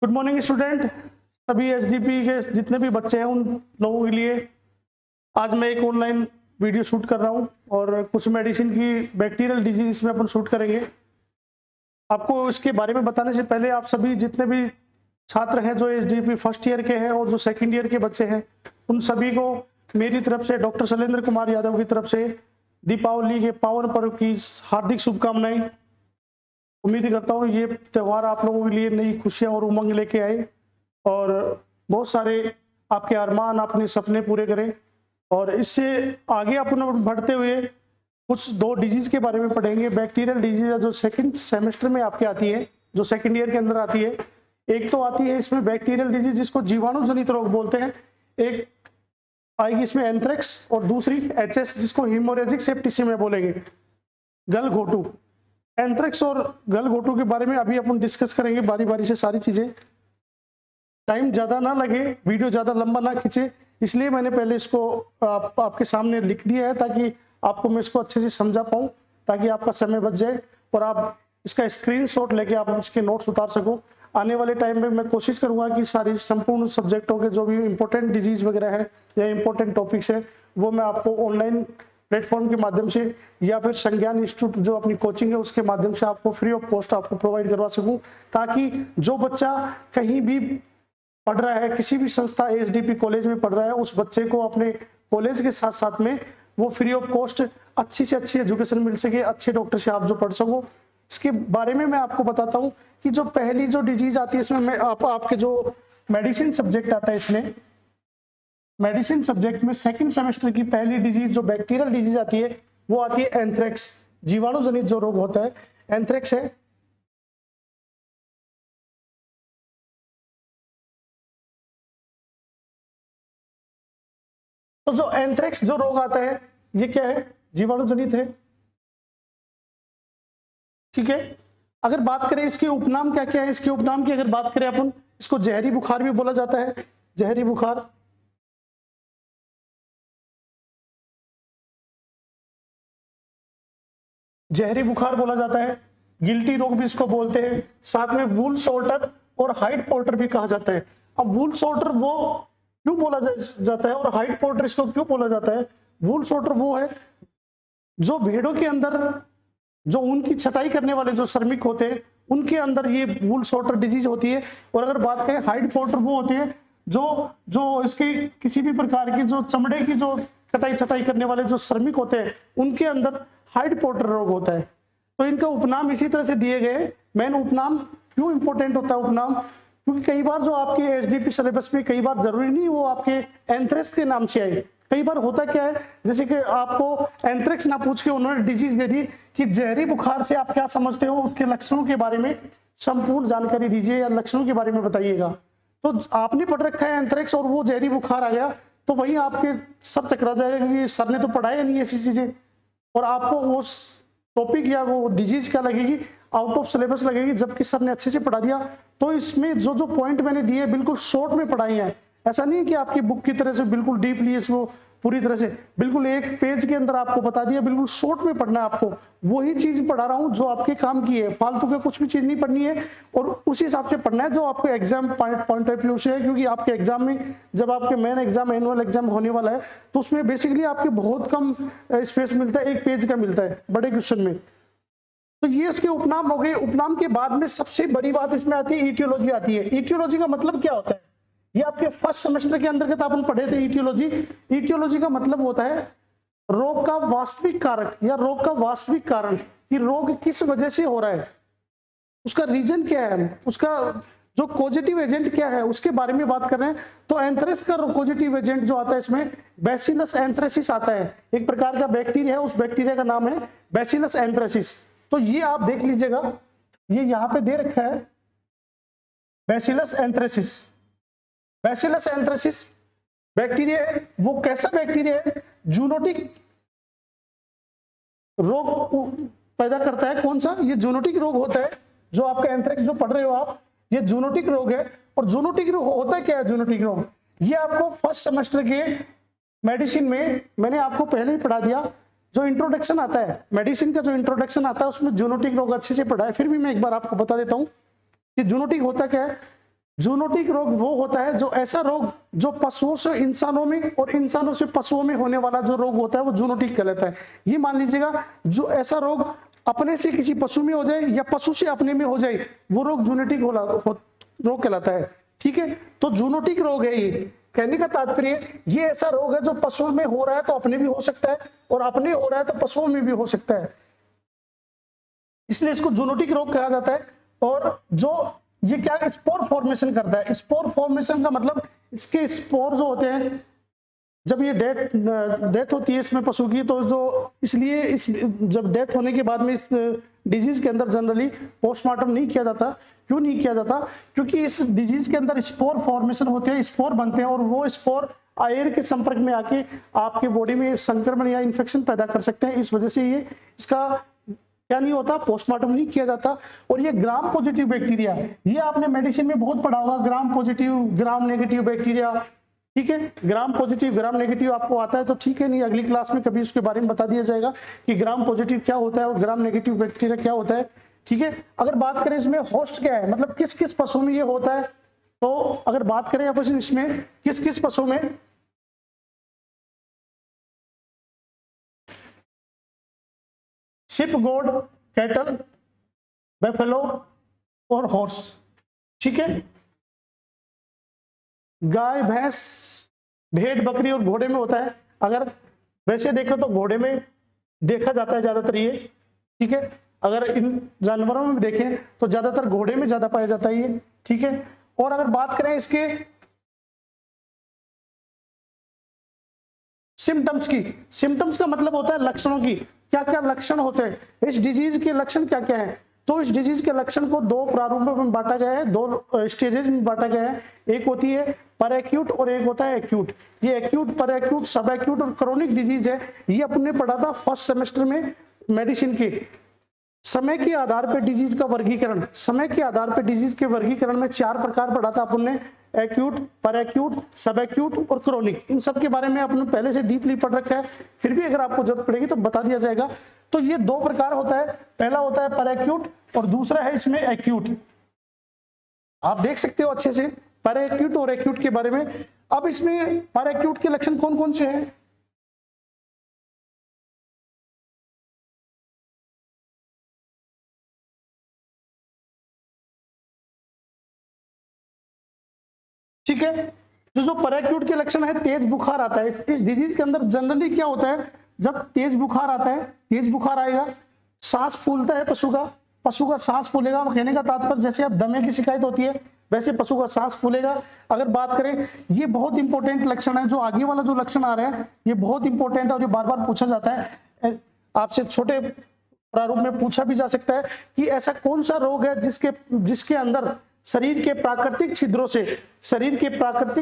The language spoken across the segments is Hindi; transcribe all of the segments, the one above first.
Good morning student. सभी एसडीपी के जितने भी बच्चे हैं उन लोगों के लिए आज मैं एक ऑनलाइन वीडियो शूट कर रहा हूं और कुछ मेडिसिन की बैक्टीरियल डिजीज में अपन शूट करेंगे। आपको इसके बारे में बताने से पहले आप सभी जितने भी छात्र हैं जो एसडीपी फर्स्ट ईयर के हैं और जो सेकंड ईयर के बच्चे हैं उन सभी को मेरी तरफ से डॉक्टर शैलेंद्र कुमार यादव की तरफ से दीपावली के पावन पर्व की हार्दिक शुभकामनाएं। उम्मीद करता हूँ ये त्यौहार आप लोगों के लिए नई खुशियां और उमंग लेके आए और बहुत सारे आपके अरमान अपने सपने पूरे करें। और इससे आगे अपन बढ़ते हुए कुछ दो डिजीज के बारे में पढ़ेंगे। बैक्टीरियल डिजीज जो सेकंड सेमेस्टर में आपके आती है, जो सेकंड ईयर के अंदर आती है। एक तो आती है इसमें बैक्टीरियल डिजीज जिसको जीवाणु जनित रोग बोलते हैं, एक आएगी इसमें एंथ्रेक्स और दूसरी एचएस जिसको हीमोरेजिक सेप्टिसिमिया बोलेंगे, गल घोटू। एंथ्रेक्स और गल घोटू के बारे में अभी अपन डिस्कस करेंगे बारी बारी से सारी चीजें। टाइम ज्यादा ना लगे, वीडियो ज्यादा लंबा ना खींचे, इसलिए मैंने पहले इसको आपके सामने लिख दिया है ताकि आपको मैं इसको अच्छे से समझा पाऊँ, ताकि आपका समय बच जाए और आप इसका स्क्रीनशॉट लेके आप इसके नोट्स उतार सको। आने वाले टाइम में मैं कोशिश करूंगा कि सारी संपूर्ण सब्जेक्टों के जो भी इंपॉर्टेंट डिजीज वगैरह है या इंपॉर्टेंट टॉपिक्स है वो मैं आपको ऑनलाइन प्लेटफॉर्म के माध्यम से या फिर संज्ञान इंस्टीट्यूट जो अपनी कोचिंग है उसके माध्यम से आपको फ्री ऑफ कॉस्ट आपको प्रोवाइड करवा सकूं, ताकि जो बच्चा कहीं भी पढ़ रहा है, किसी भी संस्था एसडीपी कॉलेज में पढ़ रहा है, उस बच्चे को अपने कॉलेज के साथ साथ में वो फ्री ऑफ कॉस्ट अच्छी से अच्छी एजुकेशन मिल सके, अच्छे डॉक्टर से आप जो पढ़ सको। इसके बारे में मैं आपको बताता हूँ कि जो पहली जो डिजीज आती है इसमें मैं आपके जो मेडिसिन सब्जेक्ट आता है, इसमें मेडिसिन सब्जेक्ट में सेकंड सेमेस्टर की पहली डिजीज जो बैक्टीरियल डिजीज आती है वो आती है एंथ्रेक्स। जीवाणु जनित जो रोग होता है एंथ्रेक्स है। तो जो एंथ्रेक्स जो रोग आता है ये क्या है, जीवाणु जनित है, ठीक है। अगर बात करें इसके उपनाम क्या क्या है, इसके उपनाम की अगर बात करें अपन, इसको जहरी बुखार भी बोला जाता है, जहरी बुखार। जहरी बुखार बोला जाता है, गिल्टी रोग भी इसको बोलते हैं, साथ में वूल सोल्टर और हाइट पोर्टर भी कहा जाता है। अब वूल सोल्टर वो क्यों बोला जाता है और हाइट पोर्टर इसको क्यों बोला जाता है? वूल सोल्टर वो है जो भेड़ों के अंदर जो उनकी छटाई करने वाले जो श्रमिक होते हैं उनके अंदर ये वूल सोल्टर डिजीज होती है। और अगर बात करें हाइट पोर्टर वो होते हैं जो जो इसके किसी भी प्रकार की जो चमड़े की जो कटाई छटाई करने वाले जो श्रमिक होते हैं उनके अंदर हाइट पोर्टर रोग होता है। तो इनका उपनाम इसी तरह से दिए गए। मेन उपनाम क्यों इंपॉर्टेंट होता है उपनाम, क्योंकि कई बार जो आपके एसडीपी सिलेबस में कई बार जरूरी नहीं वो आपके एंथ्रेक्स के नाम से आए। कई बार होता क्या है, जैसे कि आपको एंथ्रेक्स ना पूछ के उन्होंने डिजीज दे दी कि जहरी बुखार से आप क्या समझते हो, उसके लक्षणों के बारे में संपूर्ण जानकारी दीजिए या लक्षणों के बारे में बताइएगा। तो आपने पढ़ रखा है एंथ्रेक्स और वो जहरी बुखार आ गया तो वही आपके सर चकरा जाएगा कि सर ने तो पढ़ाया नहीं ऐसी चीजें, और आपको वो टॉपिक या वो डिजीज क्या लगेगी, आउट ऑफ सिलेबस लगेगी, जबकि सर ने अच्छे से पढ़ा दिया। तो इसमें जो जो पॉइंट मैंने दिए बिल्कुल शॉर्ट में पढ़ाई है। ऐसा नहीं है कि आपकी बुक की तरह से बिल्कुल डीपली इसको पूरी तरह से बिल्कुल एक पेज के अंदर आपको बता दिया, बिल्कुल शॉर्ट में पढ़ना है आपको। वही चीज पढ़ा रहा हूं जो आपके काम की है, फालतू के कुछ भी चीज नहीं पढ़नी है और उसी हिसाब से पढ़ना है जो आपको एग्जाम पॉइंट ऑफ व्यू से है। क्योंकि आपके एग्जाम में जब आपके मेन एग्जाम एनुअल एग्जाम होने वाला है तो उसमें बेसिकली आपके बहुत कम स्पेस मिलता है, एक पेज का मिलता है बड़े क्वेश्चन में। तो ये इसके उपनाम हो गए। उपनाम के बाद में सबसे बड़ी बात इसमें आती है ईटियोलॉजी आती है। ईटियोलॉजी का मतलब क्या होता है, ये आपके फर्स्ट सेमेस्टर के अंतर्गत अपन पढ़े थे ईटियोलॉजी। ईटियोलॉजी का मतलब होता है रोग का वास्तविक कारक या रोग का वास्तविक कारण, कि रोग किस वजह से हो रहा है, उसका रीजन क्या है, उसका जो पॉजिटिव एजेंट क्या है उसके बारे में बात कर रहे हैं। तो एंथ्रेक्स का पॉजिटिव एजेंट जो आता है इसमें बैसिलस एंथ्रेसिस आता है, एक प्रकार का बैक्टीरिया है, उस बैक्टीरिया का नाम है बैसिलस एंथ्रेसिस। तो ये आप देख लीजिएगा, ये यहां पे दे रखा है bacillus anthracis. Bacillus anthracis bacteria है, वो कैसा बैक्टीरिया है, जूनोटिक रोग पैदा करता है। कौन सा, ये जूनोटिक रोग होता है जो आपका एंथ्रेक्स जो पढ़ रहे हो आप, ये जूनोटिक रोग है। और जूनोटिक रोग होता है क्या है जूनोटिक रोग, ये आपको फर्स्ट सेमेस्टर के मेडिसिन में मैंने आपको पहले ही पढ़ा दिया। जो इंट्रोडक्शन आता है मेडिसिन का, जो इंट्रोडक्शन आता है उसमें जूनोटिक रोग अच्छे से पढ़ा है, फिर भी मैं एक बार आपको बता देता हूं कि जूनोटिक होता क्या है। जूनोटिक रोग वो होता है जो ऐसा रोग जो पशुओं से इंसानों में और इंसानों से पशुओं में होने वाला जो रोग होता है वो जूनोटिक कहलाता है। ये मान लीजिएगा जो ऐसा रोग अपने से किसी पशु में हो जाए या पशु से अपने में हो जाए वो रोग जूनोटिक रोग कहलाता है। ठीक है, तो जूनोटिक रोग है ये। कहने का तात्पर्य ये ऐसा रोग है जो पशु में हो रहा है तो अपने भी हो सकता है और अपने हो रहा है तो पशुओं में भी हो सकता है, इसलिए इसको जूनोटिक रोग कहा जाता है। और जो ये क्या स्पोर फॉर्मेशन करता है, स्पोर फॉर्मेशन का मतलब इसके स्पोर जो होते हैं जब ये डेथ होती है इसमें पशु की, तो जो इसलिए इस जब डेथ होने के बाद में इस डिजीज के अंदर जनरली पोस्टमार्टम नहीं किया जाता। क्यों नहीं किया जाता? क्योंकि इस डिजीज के अंदर स्पोर फॉर्मेशन होते हैं, स्पोर बनते हैं और वो स्पोर एयर के संपर्क में आके आपके बॉडी में संक्रमण या इन्फेक्शन पैदा कर सकते हैं। इस वजह से ये इसका क्या नहीं होता, पोस्टमार्टम नहीं किया जाता। और ये ग्राम पॉजिटिव बैक्टीरिया, ये आपने मेडिसिन में बहुत पढ़ा होगा, gram positive gram negative bacteria. ठीक है, ग्राम पॉजिटिव ग्राम नेगेटिव आपको आता है तो ठीक है, नहीं अगली क्लास में कभी उसके बारे में बता दिया जाएगा कि ग्राम पॉजिटिव क्या होता है और ग्राम नेगेटिव बैक्टीरिया क्या होता है। ठीक है, अगर बात करें इसमें होस्ट क्या है, मतलब किस किस पशु में ये होता है, तो अगर बात करें अपन इसमें किस किस पशु में, शिप, गोड, कैटल, बेफेलो और हॉर्स। ठीक है, गाय, भैंस, भेड़, बकरी और घोड़े में होता है। अगर वैसे देखो तो घोड़े में देखा जाता है ज्यादातर ये। ठीक है, अगर इन जानवरों में देखें तो ज्यादातर घोड़े में ज्यादा पाया जाता है ये। ठीक है, और अगर बात करें इसके सिम्टम्स की, सिम्टम्स का मतलब होता है लक्षणों की, क्या क्या लक्षण होते हैं इस डिजीज के, लक्षण क्या क्या है। तो इस डिजीज के लक्षण को दो प्रारूपों में बांटा गया है, दो स्टेजेस में बांटा गया है। एक होती है पर एक्यूट और एक होता है एक्यूट। ये एक्यूट, पर एक्यूट, सब एक्यूट और क्रोनिक डिजीज है। ये अपने पढ़ा था फर्स्ट सेमेस्टर में मेडिसिन के। समय के आधार पर डिजीज का वर्गीकरण, समय के आधार पर डिजीज के वर्गीकरण में 4 प्रकार पढ़ा था अपन ने, एक्यूट, पर एक्यूट, सब एक्यूट और क्रोनिक। इन सब के बारे में अपन पहले से डीपली पढ़ रखा है, फिर भी अगर आपको जरूरत पड़ेगी तो बता दिया जाएगा। तो ये 2 प्रकार होता है, पहला होता है पर एक्यूट और दूसरा है इसमें एक्यूट। आप देख सकते हो अच्छे से पर एक्यूट और एक्यूट के बारे में। अब इसमें पर एक्यूट के लक्षण कौन कौन से हैं? ठीक है, जो पर एक्यूट के लक्षण है, तेज बुखार आता है। इस डिजीज के अंदर जनरली क्या होता है, जब तेज बुखार आता है, तेज बुखार आएगा, सांस फूलता है पशु का सांस फूलेगा। कहने का तात्पर्य जैसे अब दमे की शिकायत होती है वैसे पशु का सांस फूलेगा। अगर बात करें, ये बहुत इंपॉर्टेंट लक्षण है, जो आगे वाला जो लक्षण आ रहा है ये बहुत इंपॉर्टेंट है और ये बार बार पूछा जाता है, आपसे छोटे प्रारूप में पूछा भी जा सकता है कि ऐसा कौन सा रोग है जिसके अंदर शरीर के प्राकृतिक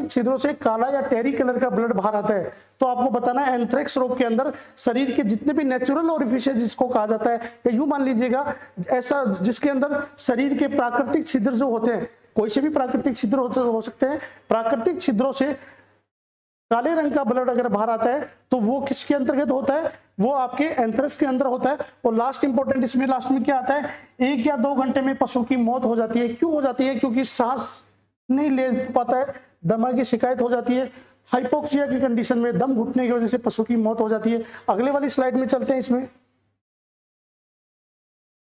छिद्रों से काला या टेरी कलर का ब्लड बाहर आता है। तो आपको बताना है एंथ्रेक्स रोग के अंदर शरीर के जितने भी नेचुरल ओरिफिस जिसको कहा जाता है, या यूं मान लीजिएगा ऐसा जिसके अंदर शरीर के प्राकृतिक छिद्र जो होते हैं, कोई से भी प्राकृतिक छिद्र हो सकते हैं, प्राकृतिक छिद्रों से काले रंग का ब्लड अगर बाहर आता है तो वो किसके अंतर्गत होता है, वो आपके एंथ्रेक्स के अंदर होता है। और लास्ट इंपॉर्टेंट इसमें लास्ट में क्या आता है, 1 या 2 घंटे में पशु की मौत हो जाती है। क्यों हो जाती है? क्योंकि सांस नहीं ले पाता है, दमा की शिकायत हो जाती है, हाइपोक्सिया की कंडीशन में दम घुटने की वजह से पशु की मौत हो जाती है। अगले वाली स्लाइड में चलते हैं। इसमें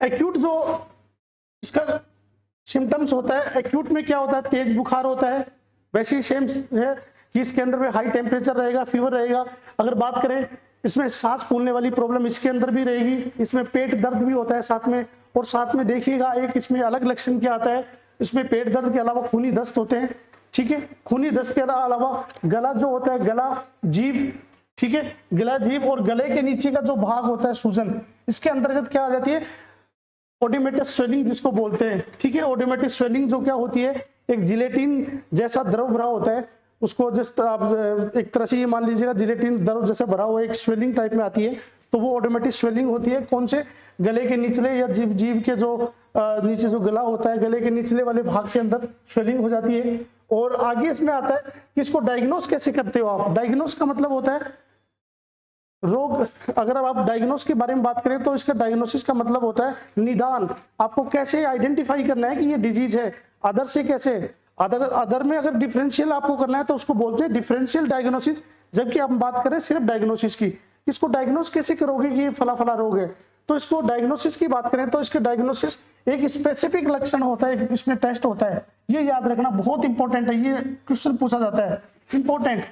एक्यूट जो इसका सिम्टम्स होता है, एक्यूट में क्या होता है, तेज बुखार होता है, वैसे ही सेम है कि इसके अंदर में हाई टेम्परेचर रहेगा, फीवर रहेगा। अगर बात करें इसमें सांस फूलने वाली प्रॉब्लम इसके अंदर भी रहेगी, इसमें पेट दर्द भी होता है साथ में। और साथ में देखिएगा एक इसमें अलग लक्षण क्या आता है, इसमें पेट दर्द के अलावा खूनी दस्त होते हैं। ठीक है, खूनी दस्त के अलावा गला जो होता है, गला, जीभ, ठीक है, गला, जीभ और गले के नीचे का जो भाग होता है सूजन, इसके अंतर्गत क्या आ जाती है, ओडिमेटस स्वेलिंग जिसको बोलते हैं। ठीक है, ओडिमेटस स्वेलिंग जो क्या होती है, एक जिलेटिन जैसा द्रव भरा होता है, उसको जिस आप एक तरह से ये मान लीजिएगा जिलेटिन द्रव जैसे भरा हुआ एक स्वेलिंग टाइप में आती है, तो वो ऑटोमेटिक स्वेलिंग होती है। कौन से, गले के निचले या जीभ के जो नीचे जो गला होता है, गले के निचले वाले भाग के अंदर स्वेलिंग हो जाती है। और आगे इसमें आता है कि इसको डायग्नोस कैसे करते हो आप। डायग्नोस का मतलब होता है रोग, अगर आप डायग्नोस के बारे में बात करें तो इसका डायग्नोसिस का मतलब होता है निदान। आपको कैसे आइडेंटिफाई करना है कि ये डिजीज है, अदर से कैसे, अदर अदर में अगर डिफरेंशियल आपको करना है तो उसको बोलते हैं डिफरेंशियल डायग्नोसिस, जबकि हम बात करें सिर्फ डायग्नोसिस की। इसको डायग्नोस कैसे करोगे कि ये फला फला रोग है, तो इसको डायग्नोसिस की बात करें तो इसके डायग्नोसिस एक स्पेसिफिक लक्षण होता है, इसमें टेस्ट होता है, ये याद रखना बहुत इंपॉर्टेंट है, ये क्वेश्चन पूछा जाता है, इंपॉर्टेंट।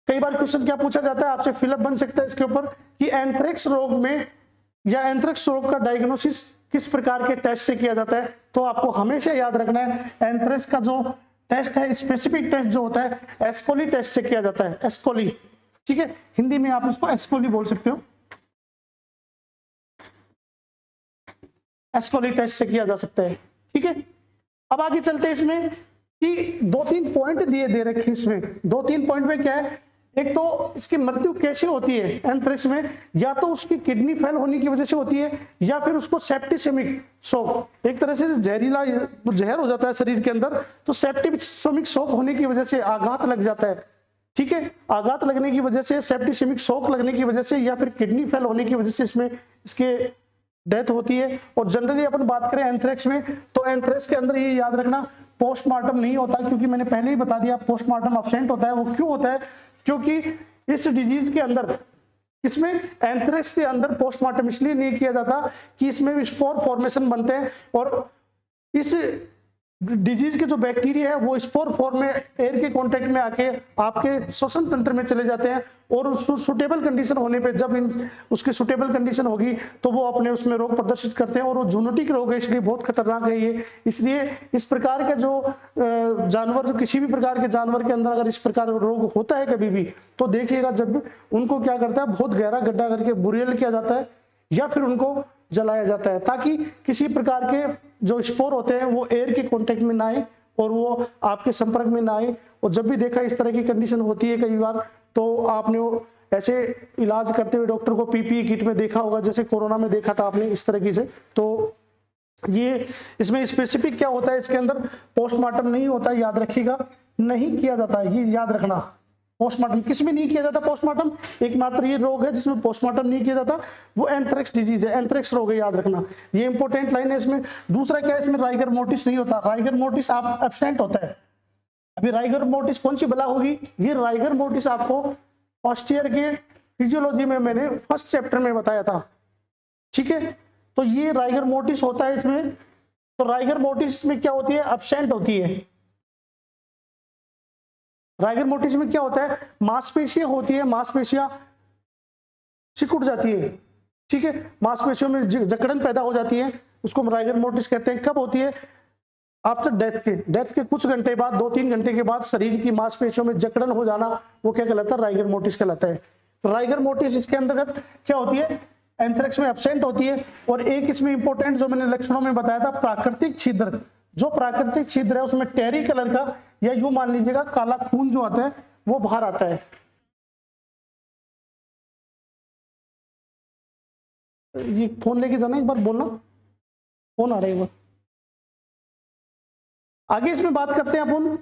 कई बार क्वेश्चन क्या पूछा जाता है आपसे, फिलअप बन सकता है इसके ऊपर कि एंथ्रेक्स रोग में या एंथ्रेक्स रोग का डायग्नोसिस किस प्रकार के टेस्ट से किया जाता है। तो आपको हमेशा याद रखना है एंथ्रेक्स का जो टेस्ट है, स्पेसिफिक टेस्ट जो होता है एस्कोली टेस्ट से किया जाता है, एस्कोली, ठीक है, हिंदी में आप इसको एस्कोली बोल सकते हो, एस्कोली टेस्ट से किया जा सकता है, ठीक है। अब आगे चलते हैं इसमें कि 2-3 पॉइंट दिए दे रखे इसमें, 2-3 पॉइंट में क्या है, एक तो इसकी मृत्यु कैसे होती है एंथ्रेक्स में, या तो उसकी किडनी फेल होने की वजह से होती है या फिर उसको सेप्टिसेमिक शॉक, एक तरह से जहरीला जहर हो जाता है शरीर के अंदर, तो सेप्टिसेमिक शॉक होने की वजह से आघात लग जाता है, ठीक है, आघात लगने की वजह से, सेप्टिसेमिक शॉक लगने की वजह से या फिर किडनी फेल होने की वजह से इसमें इसके डेथ होती है। और जनरली अपन बात करें एंथ्रेक्स में, तो एंथ्रेक्स के अंदर ये याद रखना पोस्टमार्टम नहीं होता, क्योंकि मैंने पहले ही बता दिया पोस्टमार्टम अब्सेंट होता है। वो क्यों होता है, क्योंकि इस डिजीज के अंदर, इसमें एंथ्रेक्स के अंदर पोस्टमार्टम इसलिए नहीं किया जाता कि इसमें स्पोर फॉर्मेशन बनते हैं और इस डिजीज के जो बैक्टीरिया है वो स्पोर फॉर्म में एयर के कांटेक्ट में आके आपके श्वसन तंत्र में चले जाते हैं और सुटेबल कंडीशन होने पे, जब उसकी सुटेबल कंडीशन होगी तो वो अपने उसमें रोग प्रदर्शित करते हैं, और वो जूनोटिक रोग है इसलिए बहुत खतरनाक है ये। इसलिए इस प्रकार के जो जानवर, जो किसी भी प्रकार के जानवर के अंदर अगर इस प्रकार का रोग होता है कभी भी, तो देखिएगा जब उनको क्या करता है, बहुत गहरा गड्ढा करके बुरियल किया जाता है या फिर उनको जलाया जाता है, ताकि किसी प्रकार के जो स्पोर होते हैं वो एयर के कांटेक्ट में ना आए और वो आपके संपर्क में ना आए। और जब भी देखा इस तरह की कंडीशन होती है कई बार, तो आपने वो ऐसे इलाज करते हुए डॉक्टर को पीपीई किट में देखा होगा, जैसे कोरोना में देखा था आपने इस तरह की से। तो ये इसमें स्पेसिफिक क्या होता है, इसके अंदर पोस्टमार्टम नहीं होता, याद रखिएगा, नहीं किया जाता, ये याद रखना। पोस्टमार्टम किसमें नहीं किया जाता, पोस्टमार्टम एकमात्र ये रोग है जिसमें पोस्टमार्टम नहीं किया जाता, वो एंथ्रेक्स डिजीज है, एंथ्रेक्स रोग है, याद रखना, ये इंपॉर्टेंट लाइन है इसमें। दूसरा क्या है, इसमें राइगर मोर्टिस नहीं होता, राइगर मोर्टिस आप एब्सेंट होता है। अभी राइगर मोर्टिस कौन सी बला होगी, ये राइगर मोर्टिस आपको फर्स्ट ईयर के फिजियोलॉजी में मैंने फर्स्ट चैप्टर में बताया था, ठीक है। तो ये राइगर मोर्टिस होता है इसमें। तो राइगर मोर्टिस में क्या होती है, एब्सेंट होती है। राइगर मोर्टिस में क्या होता है, मांसपेशियां होती है, मांसपेशियां सिकुड़ जाती है, ठीक है, मांसपेशियों में जकड़न पैदा हो जाती है, उसको हम राइगर मोर्टिस कहते हैं। कब होती है, आफ्टर डेथ के कुछ घंटे बाद, 2-3 घंटे के बाद शरीर की मांसपेशियों में जकड़न हो जाना, वो क्या कहलाता है, राइगर मोर्टिस कहलाता है। तो राइगर मोर्टिस इसके अंतर्गत क्या होती है, एंथ्रेक्स में एब्सेंट होती है। और एक इसमें इंपॉर्टेंट जो मैंने लक्षणों में बताया था, प्राकृतिक छिद्र, जो प्राकृतिक छिद्र है उसमें टेरी कलर का या यूं मान लीजिएगा काला खून जो आता है वो बाहर आता है। ये फोन लेके जाना, एक बार बोलना, फोन आ रहा है एक बार। आगे इसमें बात करते हैं अपन,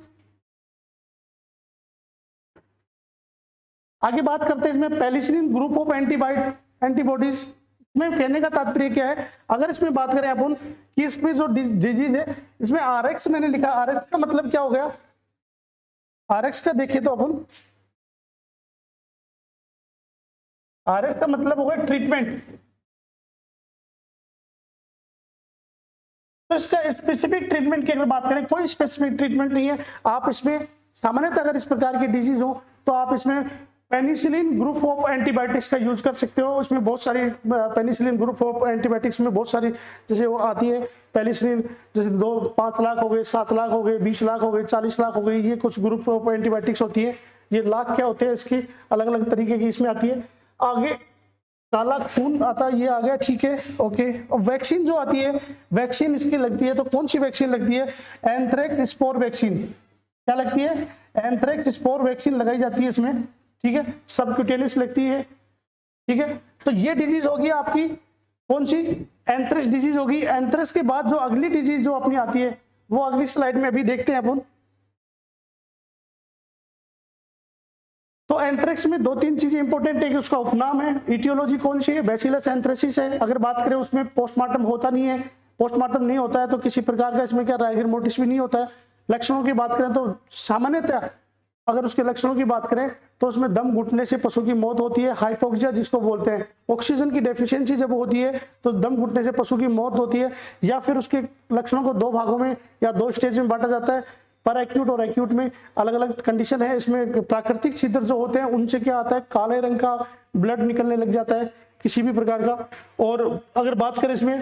आगे बात करते हैं इसमें पेनिसिलिन ग्रुप ऑफ एंटीबॉडीज में। कहने का तात्पर्य क्या है, अगर इसमें बात करें अपन कि इसमें जो डिजीज है, इसमें आरएक्स मैंने लिखा, आरएक्स का मतलब क्या हो गया, आरएक्स का देखिए तो अपन, आरएक्स का मतलब हो गया ट्रीटमेंट। तो इसका स्पेसिफिक ट्रीटमेंट की अगर बात करें, कोई स्पेसिफिक ट्रीटमेंट नहीं है। आप इसमें सामान्यतः अगर इस प्रकार की डिजीज हो तो आप इसमें पेनिसिलिन ग्रुप ऑफ एंटीबायोटिक्स का यूज कर सकते हो। इसमें बहुत सारी पेनिसिलिन ग्रुप ऑफ एंटीबायोटिक्स में बहुत सारी, जैसे वो आती है पेनिसिलिन, जैसे 5 लाख हो गए, 7 लाख हो गए, 20 लाख हो गए, 40 लाख हो गई, ये कुछ ग्रुप ऑफ एंटीबायोटिक्स होती है। ये लाख क्या होते हैं, इसकी अलग अलग तरीके की इसमें आती है। आगे काला खून आता है, ये आ गया, ठीक है, ओके। और वैक्सीन जो आती है, वैक्सीन इसकी लगती है, तो कौन सी वैक्सीन लगती है, एंथ्रेक्स स्पोर वैक्सीन। क्या लगती है, एंथ्रेक्स स्पोर वैक्सीन लगाई जाती है इसमें, ठीक है, सबक्यूटेनियस लगती है, ठीक है। तो ये डिजीज होगी आपकी कौन सी, एंथ्रेक्स डिजीज होगी। एंथ्रेक्स के बाद जो अगली डिजीज जो अपनी आती है वो अगली स्लाइड में अभी देखते हैं अपन। तो एंथ्रेक्स में 2-3 चीजें इंपॉर्टेंट है कि उसका उपनाम है, इटियोलॉजी कौन सी है, बैसिलस एंथ्रेसिस है। अगर बात करें उसमें पोस्टमार्टम होता नहीं है, पोस्टमार्टम नहीं होता है तो किसी प्रकार का इसमें क्या राइगर मोटिस भी नहीं होता है। लक्षणों की बात करें तो सामान्यतः अगर उसके लक्षणों की बात करें तो उसमें दम घुटने से पशु की मौत होती है, हाइपोक्सिया जिसको बोलते हैं, ऑक्सीजन की डेफिशिएंसी जब होती है तो दम घुटने से पशु की मौत होती है। या फिर उसके लक्षणों को दो भागों में या दो स्टेज में बांटा जाता है, पर एक्यूट और एक्यूट में अलग अलग कंडीशन है। इसमें प्राकृतिक छिद्र जो होते हैं उनसे क्या आता है, काले रंग का ब्लड निकलने लग जाता है किसी भी प्रकार का। और अगर बात करें इसमें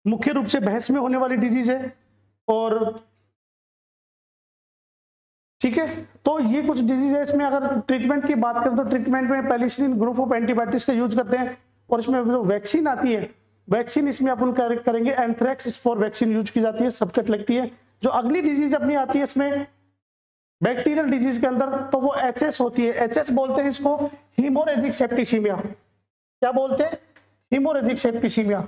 मुख्य रूप से भैंस में होने वाली डिजीज है। और ठीक है, तो ये कुछ डिजीज है। इसमें अगर ट्रीटमेंट की बात करें तो ट्रीटमेंट में पेनिसिलिन ग्रुप ऑफ एंटीबायोटिक्स का यूज करते हैं। और इसमें जो वैक्सीन आती है, वैक्सीन इसमें अपन करेंगे एंथ्रेक्स स्पोर वैक्सीन यूज की जाती है, सबकट लगती है। जो अगली डिजीज अपनी आती है इसमें बैक्टीरियल डिजीज के अंदर, तो वो एचएस होती है। एचएस बोलते हैं इसको हीमोरेजिक सेप्टिसीमिया। क्या बोलते हैं? Haemorrhagic septicaemia.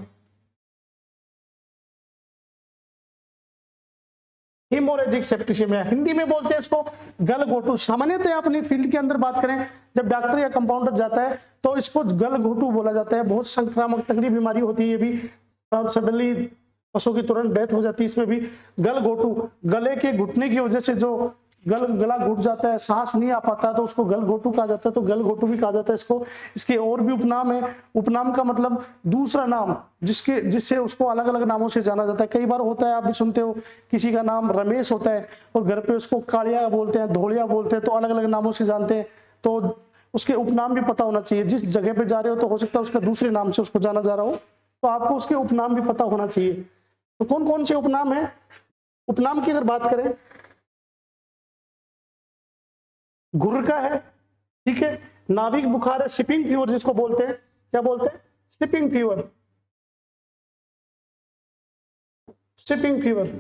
Haemorrhagic septicaemia Hindi में बोलते हैं इसको गलघोटू। सामान्यतः अपनी फील्ड के अंदर बात करें, जब डॉक्टर या कंपाउंडर जाता है तो इसको गलघोटू बोला जाता है। बहुत संक्रामक तगड़ी बीमारी होती है ये भी, सडनली पशु की तुरंत डेथ हो जाती है। इसमें भी गलघोटू, गले के घुटने की वजह से जो गला घुट जाता है, सांस नहीं आ पाता तो उसको गलघोटू कहा जाता है। तो गलघोटू भी कहा जाता है इसको। इसके और भी उपनाम है। उपनाम का मतलब दूसरा नाम जिससे उसको अलग अलग नामों से जाना जाता है। कई बार होता है, आप भी सुनते हो, किसी का नाम रमेश होता है और घर पे उसको कालिया बोलते हैं, धोलिया बोलते हैं, तो अलग अलग नामों से जानते हैं। तो उसके उपनाम भी पता होना चाहिए। जिस जगह पे जा रहे हो तो हो सकता है उसका दूसरे नाम से उसको जाना जा रहा हो, तो आपको उसके उपनाम भी पता होना चाहिए। तो कौन कौन से उपनाम है? उपनाम की अगर बात करें, घुर्रका है, ठीक है, नाविक बुखार है, शिपिंग फीवर जिसको बोलते हैं। क्या बोलते हैं? Shipping fever. शिपिंग फीवर,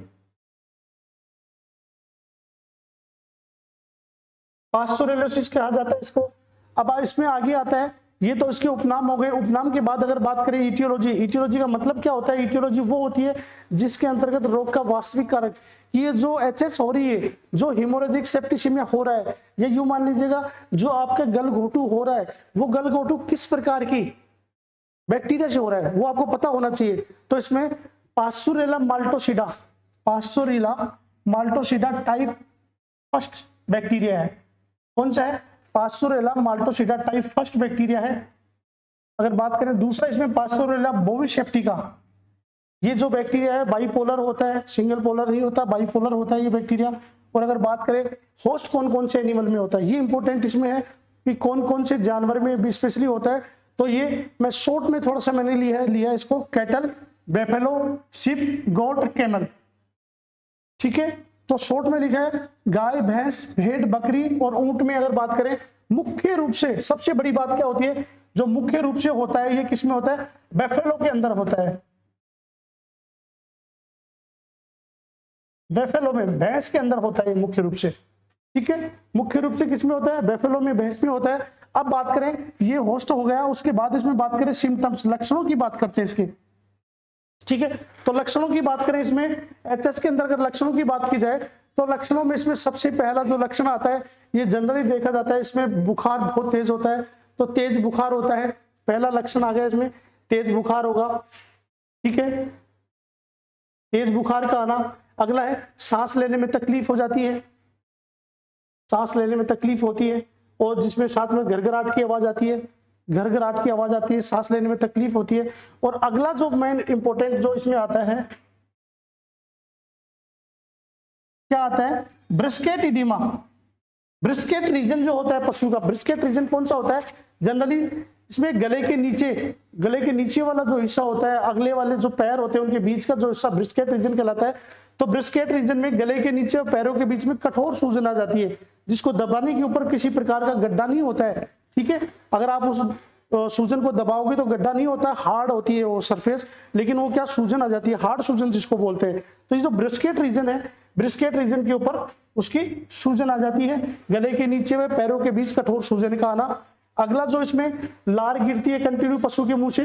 पास्टोरेलोसिस कहा जाता है इसको। अब इसमें आगे आता है, ये तो इसके उपनाम हो गए। उपनाम के बाद अगर बात करें इटियोलॉजी, इटियोलॉजी का मतलब क्या होता है? इटियोलॉजी वो होती है जिसके अंतर्गत रोग का वास्तविक कारक, ये जो एचएस हो रही है, जो हीमोरेजिक सेप्टिसीमिया हो रहा है, ये यूं मान लीजिएगा जो आपका गलघोटू हो रहा है, वो गलघोटू किस प्रकार की बैक्टीरिया से हो रहा है वो आपको पता होना चाहिए। तो इसमें पास्टोरेला माल्टोसिडा, पास्टोरेला माल्टोसिडा टाइप फर्स्ट बैक्टीरिया है। कौन सा है? पास्टोरेला माल्टोसिडा टाइप फर्स्ट बैक्टीरिया है। अगर बात करें दूसरा, इसमें पास्टोरेला बोविसेप्टिका, ये जो बैक्टीरिया है बाइपोलर होता है, सिंगल पोलर नहीं होता, बाइपोलर होता है ये बैक्टीरिया। और अगर बात करें होस्ट कौन कौन से एनिमल में होता है, ये इंपॉर्टेंट इसमें है कि कौन कौन से जानवर में भी स्पेशली होता है। तो ये मैं शॉर्ट में थोड़ा सा मैंने लिया इसको, कैटल, बेफेलो, शिप, गोट, कैमल, ठीक है। तो शॉर्ट में लिखा है गाय, भैंस, भेड़, बकरी और ऊंट में अगर बात करें, मुख्य रूप से सबसे बड़ी बात क्या होती है, जो मुख्य रूप से होता है ये किस में होता है? बेफेलो के अंदर होता है। बेफेलो में, भैंस के अंदर होता है मुख्य रूप से, ठीक है। मुख्य रूप से किस में होता है? बेफेलो में, भैंस में होता है। अब बात करें, ये होस्ट हो गया, उसके बाद इसमें बात करें सिम्टम्स, लक्षणों की बात करते हैं इसके, ठीक है। तो लक्षणों की बात करें इसमें एचएस के अंदर, अगर लक्षणों की बात की जाए तो लक्षणों में इसमें सबसे पहला जो लक्षण आता है, ये जनरली देखा जाता है, इसमें बुखार बहुत तेज होता है। तो तेज बुखार होता है, पहला लक्षण आ गया इसमें, तेज बुखार होगा, ठीक है, तेज बुखार का आना। अगला है सांस लेने में तकलीफ हो जाती है, सांस लेने में तकलीफ होती है, और जिसमें साथ में घरघराहट की आवाज आती है, घरघराहट की आवाज आती है, सांस लेने में तकलीफ होती है। और अगला जो मेन इंपॉर्टेंट जो इसमें आता है, क्या आता है? Brisket oedema. ब्रिस्केट रीजन जो होता है पशु का, ब्रिस्केट रीजन कौन सा होता है? जनरली इसमें गले के नीचे वाला जो हिस्सा होता है, अगले वाले जो पैर होते हैं उनके बीच का जो हिस्सा ब्रिस्केट रीजन कहलाता है। तो ब्रिस्केट रीजन में गले के नीचे और पैरों के बीच में कठोर सूजन आ जाती है, जिसको दबाने के ऊपर किसी प्रकार का गड्ढा नहीं होता है, ठीक है। अगर आप उस सूजन को दबाओगे तो गड्ढा नहीं होता है, हार्ड होती है वो सरफेस, लेकिन वो क्या सूजन आ जाती है, हार्ड सूजन जिसको बोलते हैं। तो ये जो ब्रिस्केट रीजन है, ब्रिस्केट रीजन के ऊपर उसकी सूजन आ जाती है, गले के नीचे में पैरों के बीच कठोर सूजन का आना। अगला जो इसमें लार गिरती है कंटिन्यू पशु के मुंह से,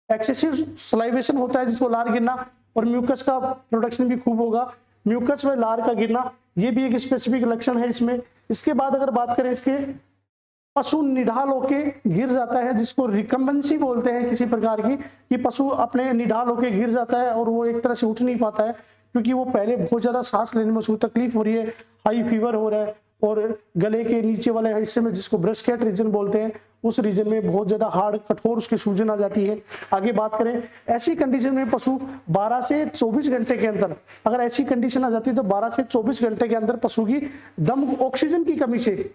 एक्सेसिव सलाइवेशन होता है जिसको लार गिरना, और म्यूकस का प्रोडक्शन भी खूब होगा, म्यूकस व लार का गिरना, ये भी एक स्पेसिफिक लक्षण है इसमें। इसके बाद अगर बात करें इसके पशु निढाल होके गिर जाता है, जिसको रिकम्बेंसी बोलते हैं किसी प्रकार की, कि पशु अपने निढाल होके गिर जाता है और वो एक तरह से उठ नहीं पाता है, क्योंकि वो पहले बहुत ज्यादा सांस लेने में उसको तकलीफ हो रही है, हाई फीवर हो रहा है, और गले के नीचे वाले हिस्से में, जिसको ब्रेस्केट रीजन बोलते हैं, उस रीजन में बहुत ज्यादा हार्ड कठोर उसकी सूजन आ जाती है। आगे बात करें, ऐसी कंडीशन में पशु 12 से 24 घंटे के अंदर, अगर ऐसी कंडीशन आ जाती है तो 12 से 24 घंटे के अंदर पशु की दम ऑक्सीजन की कमी से,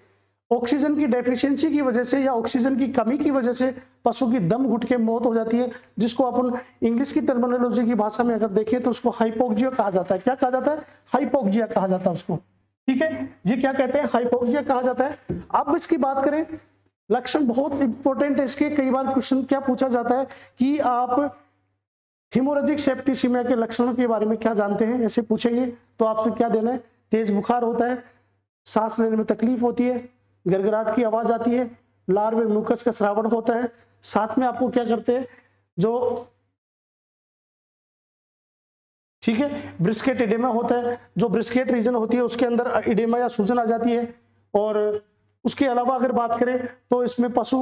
ऑक्सीजन की डेफिशिएंसी की वजह से या ऑक्सीजन की कमी की वजह से पशु की दम घुट के मौत हो जाती है, जिसको अपन इंग्लिश की टर्मिनोलॉजी की भाषा में अगर देखें तो उसको हाइपोक्सिया कहा जाता है। क्या कहा जाता है? हाइपोक्सिया कहा जाता है उसको। ठीक है, ये क्या कहते हैं? हाइपोक्सिया कहा जाता है। अब इसकी बात करें, लक्षण बहुत इंपॉर्टेंट है इसके। कई बार क्वेश्चन क्या पूछा जाता है कि आप हिमोरेजिक सेप्टिसिमिया के लक्षणों के बारे में क्या जानते हैं, ऐसे पूछेंगे तो आपसे क्या देना है? तेज बुखार होता है, सांस लेने में तकलीफ होती है, गड़गड़ाहट की आवाज आती है, लार में म्यूकस का श्रावण होता है, साथ में आपको क्या करते हैं, जो ठीक है ब्रिस्केट एडेमा होता है, जो ब्रिस्केट रीजन होती है उसके अंदर एडेमा या सूजन आ जाती है। और उसके अलावा अगर बात करें तो इसमें पशु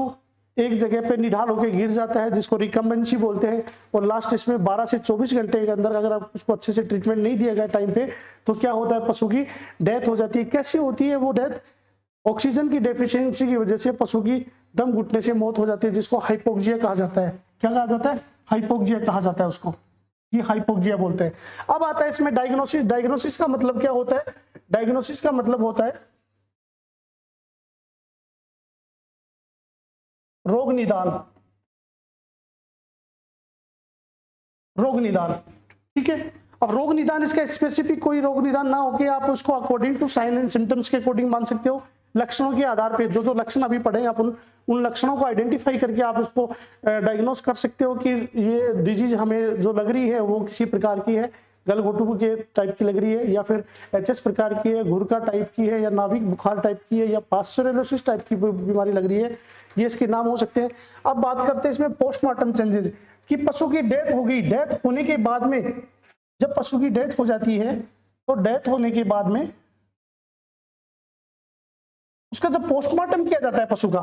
एक जगह पे निढाल होकर गिर जाता है, जिसको रिकम्बेंसी बोलते हैं। और लास्ट इसमें 12 से 24 घंटे के अंदर अगर आप उसको अच्छे से ट्रीटमेंट नहीं दिया गया टाइम पे, तो क्या होता है? पशु की डेथ हो जाती है। कैसे होती है वो डेथ? ऑक्सीजन की डेफिशिएंसी की वजह से पशु की दम घुटने से मौत हो जाती है, जिसको हाइपोक्सिया कहा जाता है। क्या कहा जाता है? हाइपोक्सिया कहा जाता है उसको, ये हाइपोक्सिया बोलते हैं। अब आता है इसमें डायग्नोसिस। डायग्नोसिस का मतलब क्या होता है? डायग्नोसिस का मतलब होता है रोग निदान। रोग निदान, ठीक है। अब रोग निदान, इसका स्पेसिफिक कोई रोग निदान ना होके आप उसको according to sign and symptoms के अकॉर्डिंग मान सकते हो। लक्षणों के आधार पे जो जो लक्षण अभी पढ़े आप उन लक्षणों को आइडेंटिफाई करके आप इसको डायग्नोस कर सकते हो कि ये डिजीज हमें जो लग रही है वो किसी प्रकार की है, गलघोटू के टाइप की लग रही है, या फिर एचएस प्रकार की है, घुरका टाइप की है, या नाभिक बुखार टाइप की है, या पास्चुरेलोसिस टाइप की बीमारी लग रही है। ये इसके नाम हो सकते हैं। अब बात करते हैं इसमें पोस्टमार्टम चेंजेस कि पशु की डेथ हो गई, डेथ होने के बाद में, जब पशु की डेथ हो जाती है तो डेथ होने के बाद में उसका जब पोस्टमार्टम किया जाता है पशु का,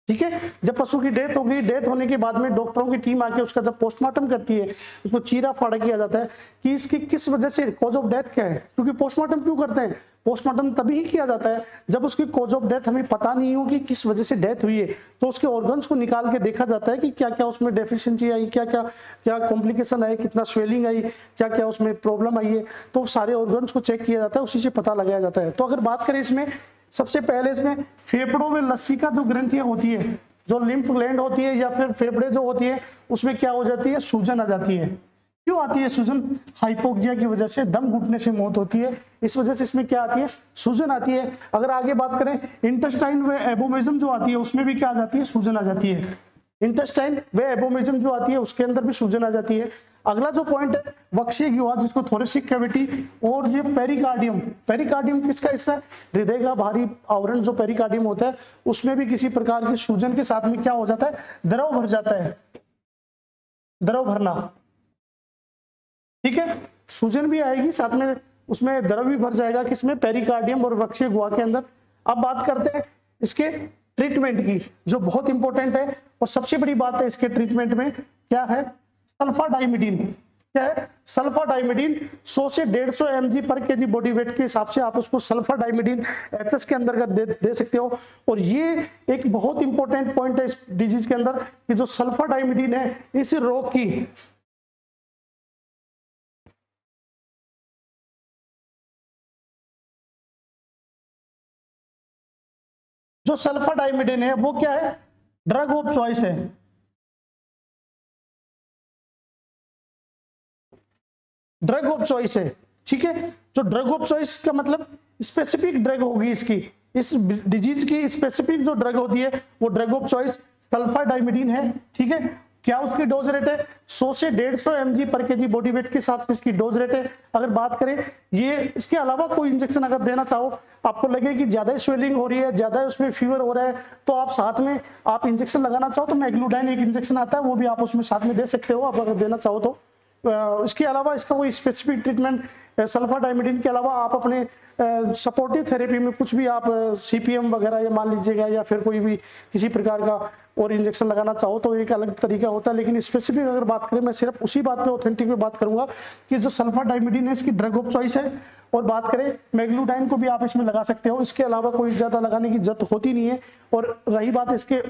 ठीक है, जब पशु की डेथ हो गई, डेथ होने के बाद में डॉक्टरों की टीम आके उसका जब पोस्टमार्टम करती है, उसको चीरा फाड़ा किया जाता है कि इसकी किस वजह से कॉज ऑफ डेथ क्या है। क्योंकि पोस्टमार्टम क्यों करते हैं? पोस्टमार्टम तभी ही किया जाता है जब उसकी कॉज ऑफ डेथ हमें पता नहीं हो कि किस वजह से डेथ हुई है, तो उसके ऑर्गन्स को निकाल के देखा जाता है कि क्या क्या उसमें डेफिशिएंसी आई, क्या क्या क्या कॉम्प्लिकेशन आई, कितना स्वेलिंग आई, क्या क्या उसमें प्रॉब्लम आई है। तो सारे ऑर्गन्स को चेक किया जाता है, उसी से पता लगाया जाता है। तो अगर बात करें इसमें, सबसे पहले इसमें फेफड़ों में लस्सी का जो ग्रंथियां होती है, जो लिम्फ ग्लैंड होती है या फिर फेफड़े जो होती है, उसमें क्या हो जाती है? सूजन आ जाती है। क्यों आती है सूजन? हाइपोक्सिया की वजह से, दम घुटने से मौत होती है, इस वजह से इसमें क्या आती है? सूजन आती है। अगर आगे बात करें, इंटेस्टाइन व एबोमेजम जो आती है उसमें भी क्या आ जाती है? सूजन आ जाती है। इंटेस्टाइन व एबोमेजम जो आती है उसके अंदर भी सूजन आ जाती है। अगला जो पॉइंट है वक्षीय गुहा, जिसको थोरेसिक कैविटी, और ये पेरिकार्डियम। पेरिकार्डियम किसका हिस्सा है? हृदय का बाहरी आवरण जो पेरिकार्डियम होता है, उसमें भी किसी प्रकार की सूजन के साथ में क्या हो जाता है? द्रव भर जाता है, द्रव भरना, ठीक है। सूजन भी आएगी साथ में, उसमें द्रव भी भर जाएगा, किसमें? पेरिकार्डियम और वक्षीय गुहा के अंदर। अब बात करते हैं इसके ट्रीटमेंट की, जो बहुत इंपॉर्टेंट है और सबसे बड़ी बात है इसके ट्रीटमेंट में, क्या है? सल्फाडाइमिडीन। क्या है? सल्फाडाइमिडीन 100 से 150 mg पर केजी बॉडी वेट के हिसाब से आप उसको सल्फाडाइमिडीन एचएस के अंदर दे सकते हो। और ये एक बहुत इंपॉर्टेंट पॉइंट है इस डिजीज के अंदर कि जो सल्फाडाइमिडीन है, इस रोग की जो सल्फाडाइमिडीन है वो क्या है? ड्रग ऑफ चॉइस है। ड्रग ऑफ चॉइस है, ठीक है। जो ड्रग ऑफ चॉइस का मतलब स्पेसिफिक ड्रग होगी इसकी, इस डिजीज की स्पेसिफिक जो ड्रग होती है वो ड्रग ऑफ चॉइस सल्फाडाइमिडीन है, ठीक है। क्या उसकी डोज रेट है? 100 से 150 mg पर केजी बॉडी वेट के हिसाब से इसकी डोज रेट है। अगर बात करें ये, इसके अलावा कोई इंजेक्शन अगर देना चाहो, आपको लगे कि ज्यादा स्वेलिंग हो रही है, ज्यादा उसमें फीवर हो रहा है, तो आप साथ में आप इंजेक्शन लगाना चाहो तो मैग्लूडाइन एक इंजेक्शन आता है, वो भी आप उसमें साथ में दे सकते हो आप अगर देना चाहो तो। इसके अलावा इसका कोई स्पेसिफिक ट्रीटमेंट सल्फाडाइमिडिन के अलावा आप अपने सपोर्टिव थेरेपी में कुछ भी आप सीपीएम वगैरह या मान लीजिएगा, या फिर कोई भी किसी प्रकार का और इंजेक्शन लगाना चाहो तो एक अलग तरीका होता है। लेकिन स्पेसिफिक अगर बात करें, मैं सिर्फ उसी बात पे ऑथेंटिक पे बात करूंगा कि जो सल्फाडाइमिडिन है इसकी ड्रग ऑफ चॉइस है। और बात करें मैग्लूटाइन को भी आप इसमें लगा सकते हो, इसके अलावा कोई ज्यादा लगाने की जरूरत होती नहीं है। और रही बात इसके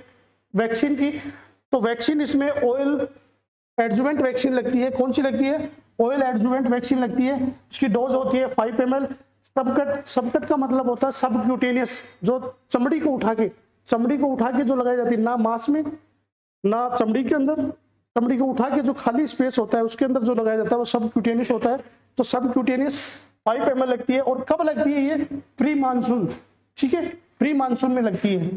वैक्सीन की, तो वैक्सीन इसमें ऑयल एडजुवेंट वैक्सीन लगती है। कौन सी लगती है? ऑयल एडजुवेंट वैक्सीन लगती है। उसकी डोज होती है 5 ml। सबकट का मतलब होता है सबक्यूटेनियस, जो चमड़ी को उठा के जो लगाई जाती है, ना मांस में ना चमड़ी के अंदर, चमड़ी को उठा के जो खाली स्पेस होता है उसके अंदर जो लगाया जाता है वो सबक्यूटेनियस होता है। तो सबक्यूटेनियस 5 ml लगती है। और कब लगती है? ये प्री मानसून, ठीक है, प्री मानसून में लगती है।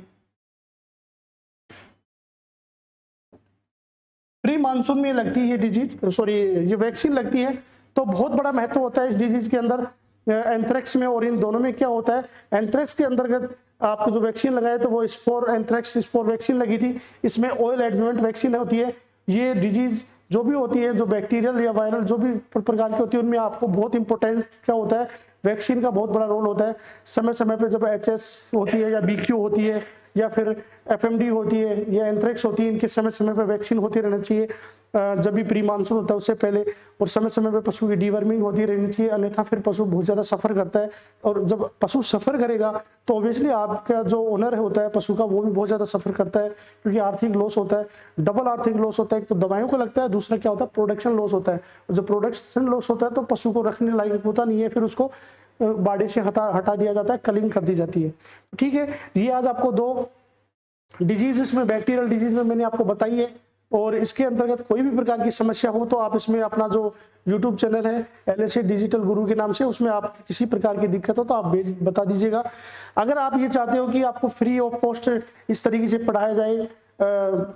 प्री मानसून में लगती है ये डिजीज, सॉरी ये वैक्सीन लगती है। तो बहुत बड़ा महत्व होता है इस डिजीज के अंदर, एंथ्रेक्स में और इन दोनों में। क्या होता है, एंथ्रेक्स के अंतर्गत आपको जो वैक्सीन लगाए तो वो स्पोर एंथ्रेक्स स्पोर वैक्सीन लगी थी। इसमें ऑयल एडजुवेंट वैक्सीन होती है। ये डिजीज जो भी होती है, जो बैक्टीरियल या वायरल जो भी प्रकार की होती है, उनमें आपको बहुत इंपॉर्टेंट क्या होता है, वैक्सीन का बहुत बड़ा रोल होता है। समय समय पे जब HS होती है या BQ होती है या फिर FMD होती है या एंथ्रेक्स होती है, इनके समय समय पे वैक्सीन होती रहना चाहिए। जब भी प्री मानसून होता है उससे पहले, और समय समय पे पशु की डीवर्मिंग होती रहनी चाहिए, अन्यथा फिर पशु बहुत ज़्यादा सफ़र करता है। और जब पशु सफ़र करेगा तो ऑब्वियसली आपका जो ओनर होता है पशु का, वो भी बहुत ज़्यादा सफ़र करता है, क्योंकि आर्थिक लॉस होता है, डबल आर्थिक लॉस होता है। एक तो दवाइयों को लगता है, दूसरा क्या होता है, प्रोडक्शन लॉस होता है। जब प्रोडक्शन लॉस होता है तो पशु को रखने लायक होता नहीं है, फिर उसको बाड़ी से हटा दिया जाता है, कलिंग कर दी जाती है। ठीक है, ये आज आपको 2 डिजीज इसमें बैक्टीरियल डिजीज में मैंने आपको बताई है। और इसके अंतर्गत कोई भी प्रकार की समस्या हो तो आप इसमें अपना जो YouTube चैनल है LSA डिजिटल गुरु के नाम से, उसमें आप किसी प्रकार की दिक्कत हो तो आप बता दीजिएगा। अगर आप ये चाहते हो कि आपको फ्री ऑफ कॉस्ट इस तरीके से पढ़ाया जाए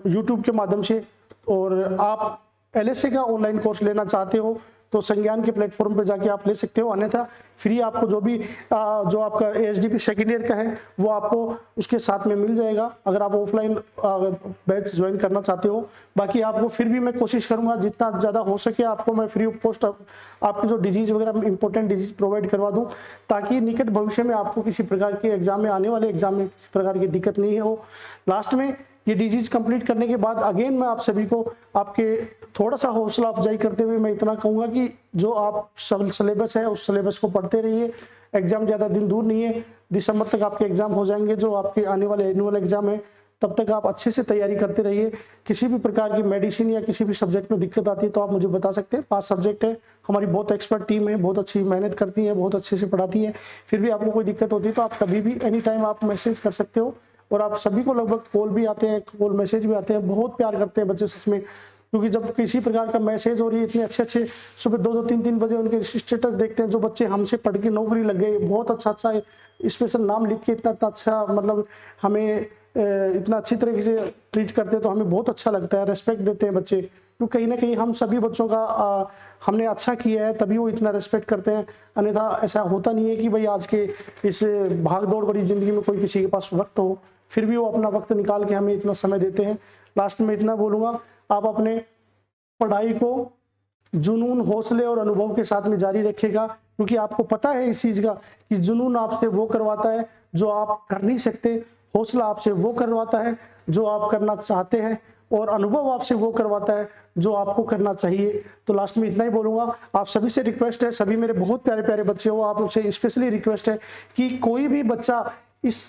YouTube के माध्यम से, और आप LSA का ऑनलाइन कोर्स लेना चाहते हो तो संज्ञान के प्लेटफॉर्म पे जाके आप ले सकते हो। अन्यथा फ्री आपको जो भी जो आपका ASDP सेकेंड ईयर का है वो आपको उसके साथ में मिल जाएगा, अगर आप ऑफलाइन बैच ज्वाइन करना चाहते हो। बाकी आपको फिर भी मैं कोशिश करूंगा जितना ज़्यादा हो सके आपको मैं फ्री ऑफ कॉस्ट आपकी जो डिजीज वगैरह इंपॉर्टेंट डिजीज प्रोवाइड करवा दूँ, ताकि निकट भविष्य में आपको किसी प्रकार के एग्जाम में, आने वाले एग्जाम में किसी प्रकार की दिक्कत नहीं हो। लास्ट में ये डिजीज कंप्लीट करने के बाद अगेन मैं आप सभी को आपके थोड़ा सा हौसला अफजाई करते हुए मैं इतना कहूँगा कि जो आप सिलेबस है उस सिलेबस को पढ़ते रहिए। एग्जाम ज़्यादा दिन दूर नहीं है, दिसंबर तक आपके एग्जाम हो जाएंगे जो आपके आने वाले एनुअल एग्जाम है। तब तक आप अच्छे से तैयारी करते रहिए। किसी भी प्रकार की मेडिसिन या किसी भी सब्जेक्ट में दिक्कत आती है तो आप मुझे बता सकते हैं। 5 सब्जेक्ट है, हमारी बहुत एक्सपर्ट टीम है, बहुत अच्छी मेहनत करती है, बहुत अच्छे से पढ़ाती है। फिर भी आपको कोई दिक्कत होती है तो आप कभी भी एनी टाइम आप मैसेज कर सकते हो। और आप सभी को लगभग कॉल भी आते हैं, कॉल मैसेज भी आते हैं, बहुत प्यार करते हैं बच्चे सच में। क्योंकि जब किसी प्रकार का मैसेज और ये इतने अच्छे सुबह 2-2, 3-3 बजे उनके स्टेटस देखते हैं, जो बच्चे हमसे पढ़ के नौकरी लग गए, बहुत अच्छा स्पेशल नाम लिख के इतना अच्छा, मतलब हमें इतना अच्छी तरीके से ट्रीट करते हैं तो हमें बहुत अच्छा लगता है, रेस्पेक्ट देते हैं बच्चे। क्योंकि कहीं ना कहीं हम सभी बच्चों का हमने अच्छा किया है तभी वो इतना रेस्पेक्ट करते हैं। अन्यथा ऐसा होता नहीं है कि भाई आज के इस भाग दौड़ भरी जिंदगी में कोई किसी के पास वक्त हो, फिर भी वो अपना वक्त निकाल के हमें इतना समय देते हैं। लास्ट में इतना बोलूँगा, आप अपने पढ़ाई को जुनून, हौसले और अनुभव के साथ में जारी रखिएगा, क्योंकि आपको पता है इस चीज़ का कि जुनून आपसे वो करवाता है जो आप कर नहीं सकते, हौसला आपसे वो करवाता है जो आप करना चाहते हैं, और अनुभव आपसे वो करवाता है जो आपको करना चाहिए। तो लास्ट में इतना ही बोलूँगा, आप सभी से रिक्वेस्ट है, सभी मेरे बहुत प्यारे प्यारे बच्चे हो, आप उनसे स्पेशली रिक्वेस्ट है कि कोई भी बच्चा इस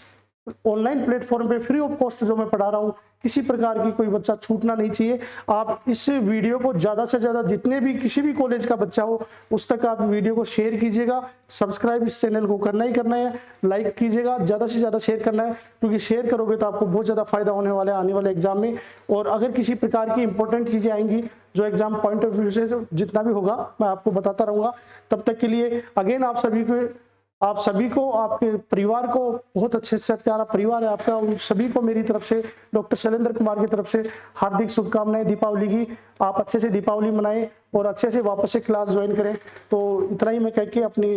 ऑनलाइन प्लेटफॉर्म पे फ्री ऑफ कॉस्ट जो मैं पढ़ा रहा हूँ, किसी प्रकार की कोई बच्चा छूटना नहीं चाहिए। आप इस वीडियो को ज़्यादा से ज़्यादा, जितने भी किसी भी कॉलेज का बच्चा हो उस तक आप वीडियो को शेयर कीजिएगा। सब्सक्राइब इस चैनल को करना ही करना है, लाइक कीजिएगा, ज़्यादा से ज़्यादा शेयर करना है, क्योंकि शेयर करोगे तो आपको बहुत ज़्यादा फायदा होने वाला है आने वाले एग्जाम में। और अगर किसी प्रकार की इंपॉर्टेंट चीज़ें आएंगी जो एग्जाम पॉइंट ऑफ व्यू से जितना भी होगा मैं आपको बताता रहूँगा। तब तक के लिए अगेन आप सभी को, आपके परिवार को, बहुत अच्छे से प्यारा परिवार है आपका, उन सभी को मेरी तरफ से, डॉक्टर शैलेंद्र कुमार की तरफ से हार्दिक शुभकामनाएं दीपावली की। आप अच्छे से दीपावली मनाएं और अच्छे से वापस से क्लास ज्वाइन करें। तो इतना ही मैं कह के अपनी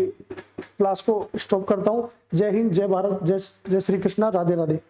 क्लास को स्टॉप करता हूँ। जय हिंद, जय भारत, जय श्री कृष्णा, राधे राधे।